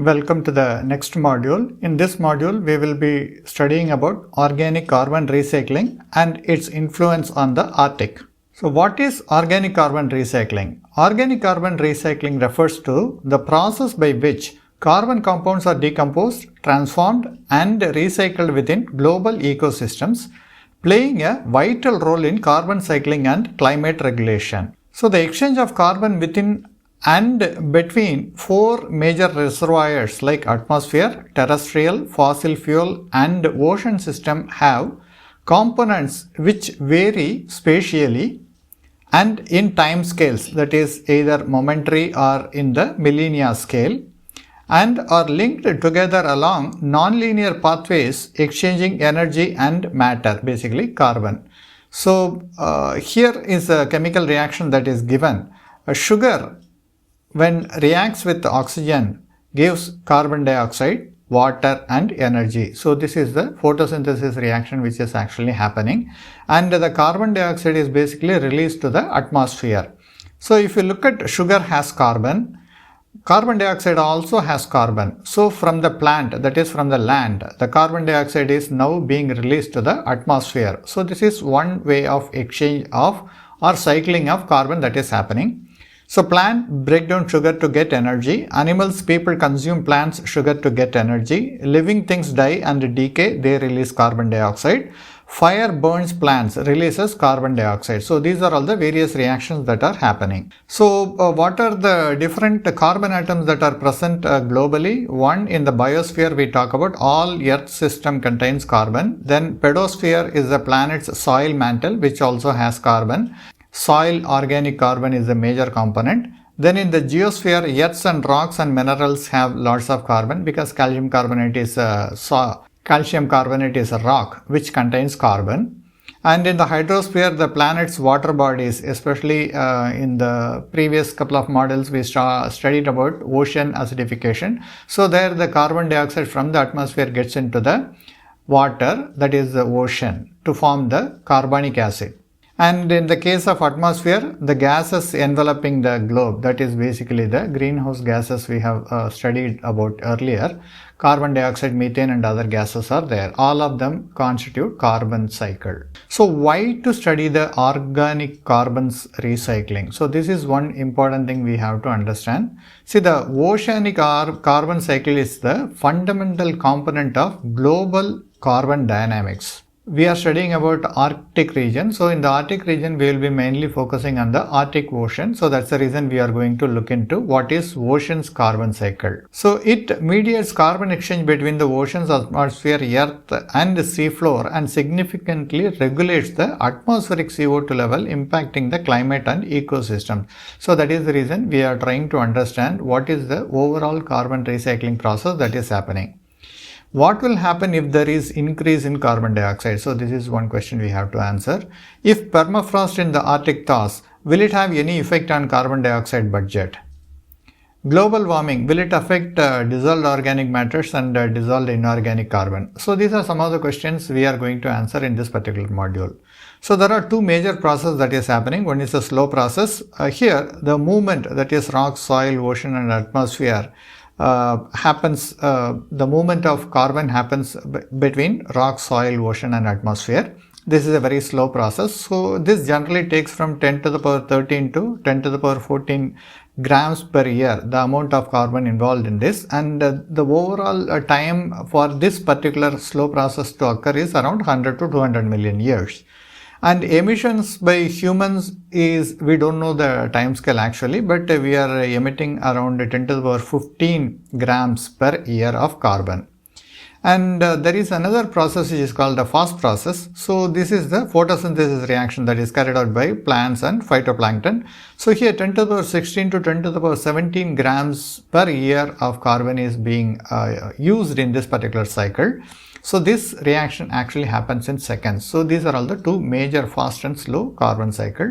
Welcome to the next module. In this module, we will be studying about organic carbon recycling and its influence on the Arctic. So what is organic carbon recycling? Organic carbon recycling refers to the process by which carbon compounds are decomposed, transformed and recycled within global ecosystems, playing a vital role in carbon cycling and climate regulation. So the exchange of carbon within and between four major reservoirs like atmosphere, terrestrial, fossil fuel and ocean system have components which vary spatially and in time scales, that is either momentary or in the millennia scale, and are linked together along non-linear pathways exchanging energy and matter, basically carbon. So here is a chemical reaction that is given. A sugar, when reacts with oxygen, gives carbon dioxide, water and energy. So this is the photosynthesis reaction which is actually happening, and the carbon dioxide is basically released to the atmosphere. So if you look at sugar has carbon, carbon dioxide also has carbon. So from the plant, that is from the land, the carbon dioxide is now being released to the atmosphere. So this is one way of exchange of or cycling of carbon that is happening. So plant break down sugar to get energy, animals, people consume plants sugar to get energy, living things die and decay, they release carbon dioxide, fire burns plants, releases carbon dioxide. So these are all the various reactions that are happening. So what are the different carbon atoms that are present globally? One, in the biosphere we talk about all Earth system contains carbon. Then pedosphere is the planet's soil mantle which also has carbon. Soil organic carbon is a major component. Then in the geosphere, earths and rocks and minerals have lots of carbon because calcium carbonate is a rock which contains carbon. And in the hydrosphere, the planet's water bodies, especially in the previous couple of models, we studied about ocean acidification. So there the carbon dioxide from the atmosphere gets into the water, that is the ocean, to form the carbonic acid. And in the case of atmosphere, the gases enveloping the globe, that is basically the greenhouse gases we have studied about earlier. Carbon dioxide, methane and other gases are there. All of them constitute carbon cycle. So why to study the organic carbons recycling? So this is one important thing we have to understand. See, the oceanic carbon cycle is the fundamental component of global carbon dynamics. We are studying about Arctic region. So in the Arctic region, we will be mainly focusing on the Arctic Ocean. So that's the reason we are going to look into what is ocean's carbon cycle. So it mediates carbon exchange between the ocean's atmosphere, earth and seafloor and significantly regulates the atmospheric CO2 level, impacting the climate and ecosystem. So that is the reason we are trying to understand what is the overall carbon recycling process that is happening. What will happen if there is increase in carbon dioxide? So this is one question we have to answer. If permafrost in the Arctic thaws, will it have any effect on carbon dioxide budget? Global warming, will it affect dissolved organic matters and dissolved inorganic carbon? So these are some of the questions we are going to answer in this particular module. So there are two major processes that is happening. One is a slow process. Here the movement, that is rock, soil, ocean and atmosphere, the movement of carbon happens between rock, soil, ocean and atmosphere. This is a very slow process. So this generally takes from 10 to the power 13 to 10 to the power 14 grams per year, the amount of carbon involved in this, and the overall time for this particular slow process to occur is around 100 to 200 million years. And emissions by humans is, we don't know the time scale actually, but we are emitting around 10 to the power 15 grams per year of carbon. And there is another process which is called the fast process. So this is the photosynthesis reaction that is carried out by plants and phytoplankton. So here 10 to the power 16 to 10 to the power 17 grams per year of carbon is being used in this particular cycle. So this reaction actually happens in seconds. So these are all the two major fast and slow carbon cycle.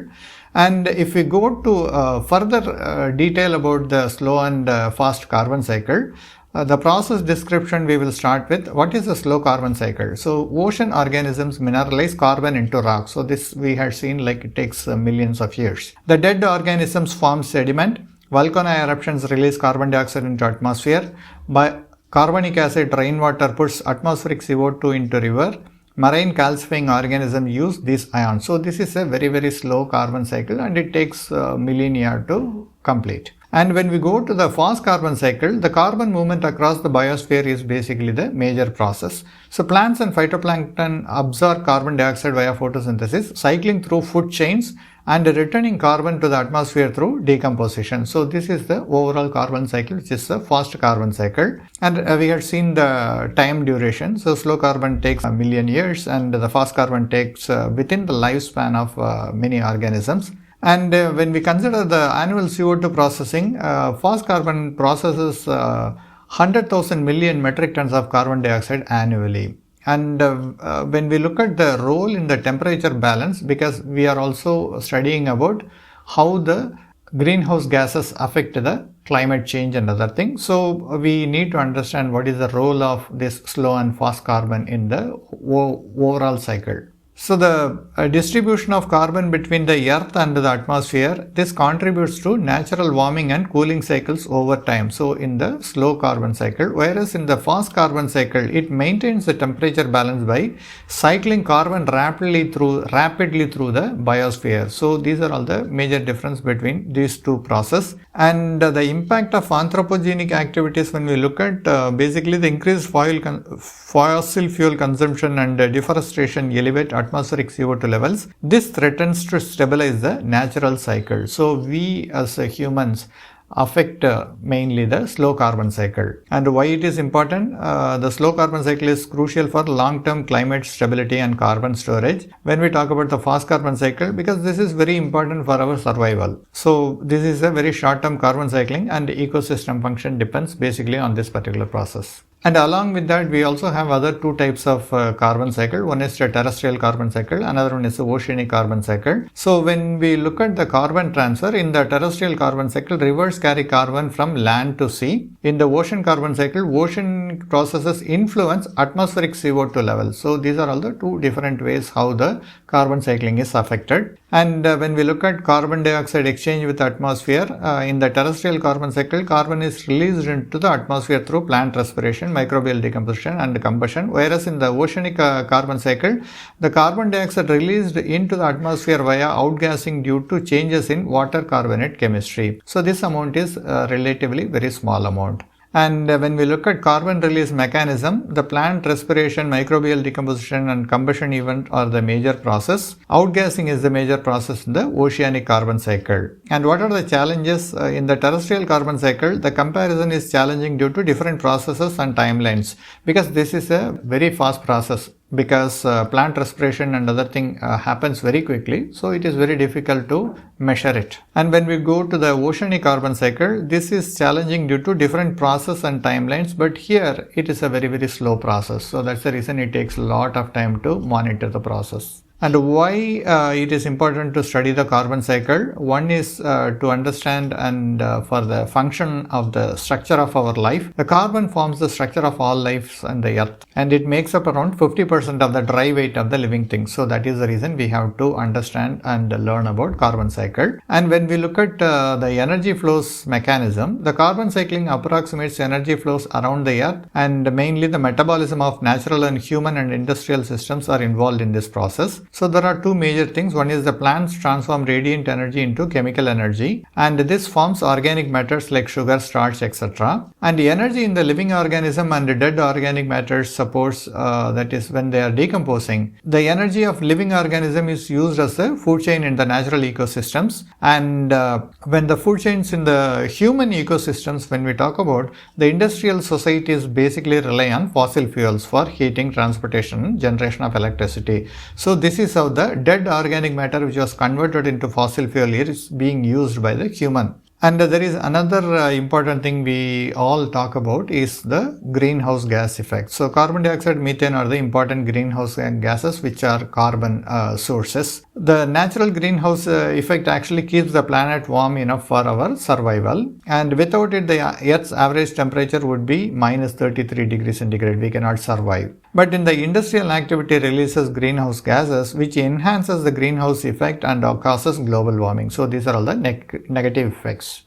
And if we go to further detail about the slow and fast carbon cycle, the process description we will start with what is a slow carbon cycle. So ocean organisms mineralize carbon into rock. So this we had seen like it takes millions of years. The dead organisms form sediment. Volcano eruptions release carbon dioxide into atmosphere. By carbonic acid rainwater puts atmospheric CO2 into river. Marine calcifying organisms use these ions. So this is a very slow carbon cycle and it takes millennia to complete. And when we go to the fast carbon cycle, the carbon movement across the biosphere is basically the major process. So plants and phytoplankton absorb carbon dioxide via photosynthesis, cycling through food chains and returning carbon to the atmosphere through decomposition. So this is the overall carbon cycle, which is the fast carbon cycle. And we have seen the time duration. So slow carbon takes a million years and the fast carbon takes within the lifespan of many organisms. And when we consider the annual CO2 processing, fast carbon processes 100,000 million metric tons of carbon dioxide annually. And when we look at the role in the temperature balance, because we are also studying about how the greenhouse gases affect the climate change and other things. So we need to understand what is the role of this slow and fast carbon in the overall cycle. So the distribution of carbon between the earth and the atmosphere, this contributes to natural warming and cooling cycles over time. So in the slow carbon cycle, whereas in the fast carbon cycle, it maintains the temperature balance by cycling carbon rapidly through the biosphere. So these are all the major difference between these two processes. And the impact of anthropogenic activities, when we look at basically the increased fossil fuel consumption and deforestation elevate atmospheric CO2 levels. This threatens to stabilize the natural cycle. So we as humans affect mainly the slow carbon cycle. And why it is important? The slow carbon cycle is crucial for long-term climate stability and carbon storage. When we talk about the fast carbon cycle, because this is very important for our survival. So this is a very short-term carbon cycling and ecosystem function depends basically on this particular process. And along with that, we also have other two types of carbon cycle. One is the terrestrial carbon cycle, another one is the oceanic carbon cycle. So when we look at the carbon transfer, in the terrestrial carbon cycle, rivers carry carbon from land to sea. In the ocean carbon cycle, ocean processes influence atmospheric CO2 levels. So these are all the two different ways how the carbon cycling is affected. And when we look at carbon dioxide exchange with the atmosphere, in the terrestrial carbon cycle, carbon is released into the atmosphere through plant respiration, microbial decomposition and combustion, whereas in the oceanic carbon cycle, the carbon dioxide released into the atmosphere via outgassing due to changes in water carbonate chemistry. So this amount is relatively very small amount. And when we look at carbon release mechanism, the plant respiration, microbial decomposition and combustion event are the major process. Outgassing is the major process in the oceanic carbon cycle. And what are the challenges in the terrestrial carbon cycle? The comparison is challenging due to different processes and timelines, because this is a very fast process. Because plant respiration and other thing happens very quickly, so it is very difficult to measure it. And when we go to the oceanic carbon cycle, this is challenging due to different process and timelines, but here it is a very slow process. So that's the reason it takes a lot of time to monitor the process. And why it is important to study the carbon cycle? One is to understand and for the function of the structure of our life. The carbon forms the structure of all lives on the earth, and it makes up around 50% of the dry weight of the living things. So that is the reason we have to understand and learn about carbon cycle. And when we look at the energy flows mechanism, the carbon cycling approximates energy flows around the earth, and mainly the metabolism of natural and human and industrial systems are involved in this process. So there are two major things. One is the plants transform radiant energy into chemical energy, and this forms organic matters like sugar, starch, etc. And the energy in the living organism and the dead organic matters supports that is when they are decomposing. The energy of living organism is used as a food chain in the natural ecosystems, and when the food chains in the human ecosystems, when we talk about the industrial societies, basically rely on fossil fuels for heating, transportation, and generation of electricity. So this is how the dead organic matter which was converted into fossil fuel here is being used by the human. And there is another important thing we all talk about is the greenhouse gas effect. So carbon dioxide, methane are the important greenhouse gases which are carbon sources. The natural greenhouse effect actually keeps the planet warm enough for our survival, and without it the Earth's average temperature would be minus 33 degrees centigrade. We cannot survive. But in the industrial activity releases greenhouse gases which enhances the greenhouse effect and causes global warming. So these are all the negative effects.